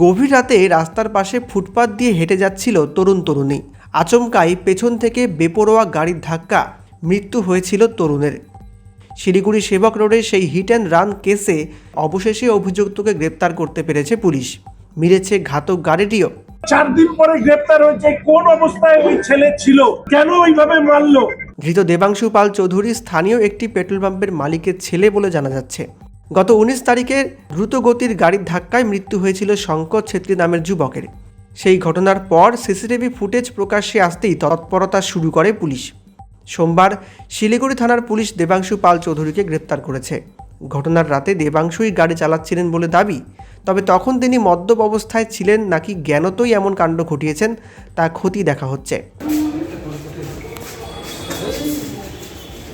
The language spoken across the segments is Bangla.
গভীর রাতে রাস্তার পাশে ফুটপাত দিয়ে হেঁটে যাচ্ছিল তরুণ তরুণী। আচমকাই পেছন থেকে বেপরোয়া গাড়ির ধাক্কা মৃত্যু হয়েছিল তরুণের। শিলিগুড়ি সেবক রোডে সেই হিট অ্যান্ড রান কেসে অবশেষে অভিযুক্তকে গ্রেপ্তার করতে পেরেছে পুলিশ। মিলেছে ঘাতক গাড়িটিও। 4 দিন পরে গ্রেপ্তার হয়েছে। কোন অবস্থায় ওই ছেলে ছিল, কেন ওইভাবে মারলো? ধৃত দেবাংশু পাল চৌধুরী স্থানীয় একটি পেট্রোল পাম্পের মালিকের ছেলে বলে জানা যাচ্ছে। গত 19 তারিখে দ্রুতগতির গাড়ির ধাক্কায় মৃত্যু হয়েছিল শঙ্কর ছেত্রী নামের যুবকের। সেই ঘটনার পর সিসিটিভি ফুটেজ প্রকাশ্যে আসতেই তৎপরতা শুরু করে পুলিশ। সোমবার শিলিগুড়ি থানার পুলিশ দেবাংশু পাল চৌধুরীকে গ্রেপ্তার করেছে। ঘটনার রাতে দেবাংশুই গাড়ি চালাচ্ছিলেন বলে দাবি, তবে তখন তিনি মদ্যপ অবস্থায় ছিলেন নাকি জ্ঞানতই এমন কাণ্ড ঘটিয়েছেন তা খতিয়ে দেখা হচ্ছে।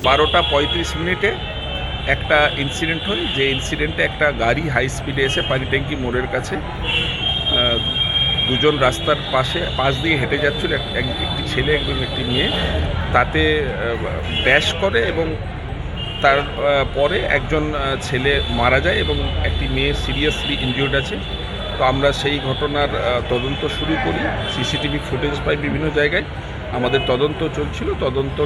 12টা 35 মিনিটে একটা ইনসিডেন্ট হয়, যে ইনসিডেন্টে একটা গাড়ি হাই স্পিডে এসে পানিট্যাঙ্কি মোড়ের কাছে দুজন রাস্তার পাশ দিয়ে হেঁটে যাচ্ছিল, একটি ছেলে এবং একটি মেয়ে, তাতে ড্যাশ করে এবং তার পরে একজন ছেলে মারা যায় এবং একটি মেয়ে সিরিয়াসলি ইনজিউর্ড আছে। তো আমরা সেই ঘটনার তদন্ত শুরু করি, সিসিটিভি ফুটেজ পাই বিভিন্ন জায়গায়, আমাদের তদন্ত চলছিল। তদন্ত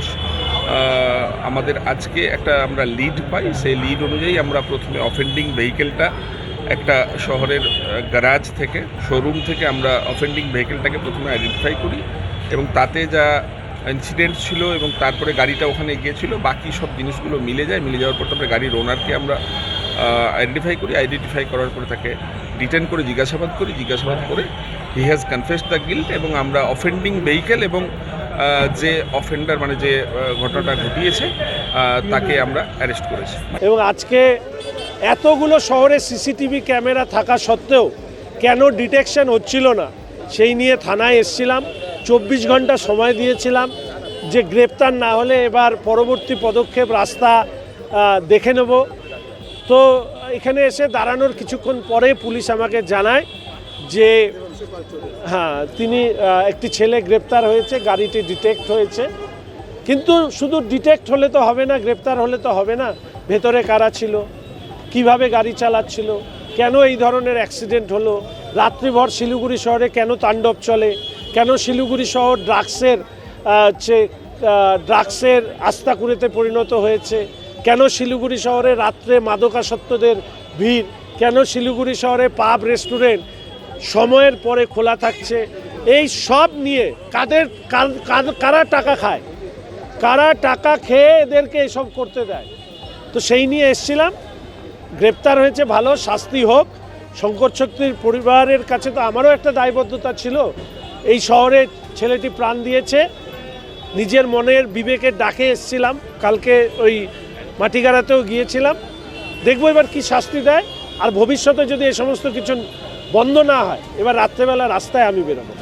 আমাদের আজকে একটা আমরা লিড পাই, সেই লিড অনুযায়ী আমরা প্রথমে অফেন্ডিং ভেহিকেলটা একটা শহরের গ্যারাজ থেকে, শোরুম থেকে আমরা অফেন্ডিং ভেহিকেলটাকে প্রথমে আইডেন্টিফাই করি এবং তাতে যা ইনসিডেন্ট ছিল এবং তারপরে গাড়িটা ওখানে গিয়েছিল, বাকি সব জিনিসগুলো মিলে যাওয়ার পর তারপরে গাড়ির ওনারকে আমরা আইডেন্টিফাই করার পরে তাকে ডিটেন করে জিজ্ঞাসাবাদ করে he has confessed the guilt এবং আমরা অফেন্ডিং ভেহিকেল এবং যে অফেন্ডার মানে যে ঘটনাটা ঘটিয়েছে তাকে আমরা অ্যারেস্ট করেছি। এবং আজকে এতগুলো শহরে সিসিটিভি ক্যামেরা থাকা সত্ত্বেও কেন ডিটেকশন হচ্ছিল না সেই নিয়ে থানায় এসেছিলাম। 24 ঘন্টা সময় দিয়েছিলাম যে গ্রেপ্তার না হলে এবার পরবর্তী পদক্ষেপ রাস্তা দেখে নেব। তো এখানে এসে দাঁড়ানোর কিছুক্ষণ পরে পুলিশ আমাকে জানায় যে তিনি একটি ছেলে গ্রেপ্তার হয়েছে, গাড়িটি ডিটেক্ট হয়েছে। কিন্তু শুধু ডিটেক্ট হলে তো হবে না, গ্রেপ্তার হলে তো হবে না, ভেতরে কারা ছিল, কিভাবে গাড়ি চালাচ্ছিল, কেন এই ধরনের অ্যাক্সিডেন্ট হলো, রাত্রিভর শিলিগুড়ি শহরে কেন তাণ্ডব চলে, কেন শিলিগুড়ি শহর ড্রাগসের আস্তাকুড়েতে পরিণত হয়েছে, কেন শিলিগুড়ি শহরে রাত্রে মাদকাসক্তদের ভিড়, কেন শিলিগুড়ি শহরে পাব রেস্টুরেন্ট সময়ের পরে খোলা থাকছে, এই সব নিয়ে কারা টাকা খায়, কারা টাকা খেয়ে এদেরকে এসব করতে দেয়। তো সেই নিয়ে এসছিলাম। গ্রেপ্তার হয়েছে, ভালো, শাস্তি হোক। শঙ্কর ছেত্রীর পরিবারের কাছে তো আমারও একটা দায়বদ্ধতা ছিল। এই শহরে ছেলেটি প্রাণ দিয়েছে, নিজের মনের বিবেকের ডাকে এসছিলাম। কালকে ওই মাটিগাড়াতেও গিয়েছিলাম, দেখবো এবার কি শাস্তি দেয়। আর ভবিষ্যতে যদি এই সমস্ত কিছু বন্ধ না হয়, এবার রাত্রেবেলা রাস্তায় আমি বেরোবো।